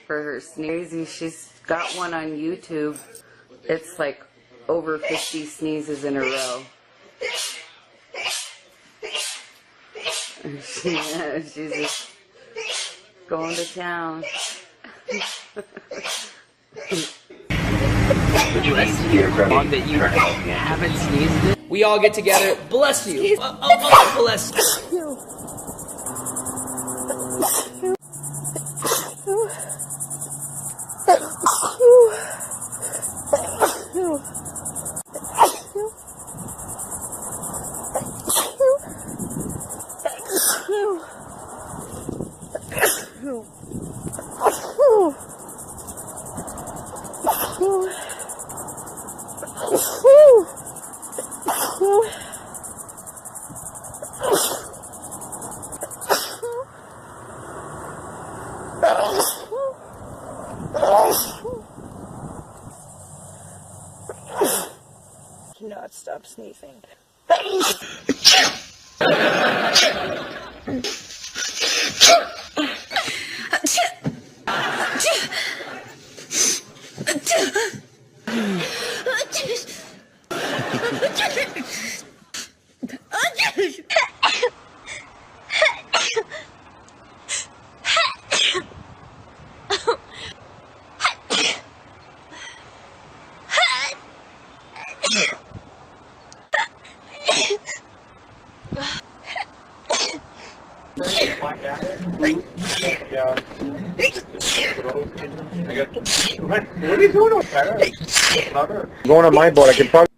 for her sneezes. She's got one on YouTube. It's like over 50 sneezes in a row. She's just going to town. Would you like to hear from me that you haven't sneezed it? We all get together. Bless you. Bless you. Not stop sneezing. What are you doing with that? Going on my boat, I can probably.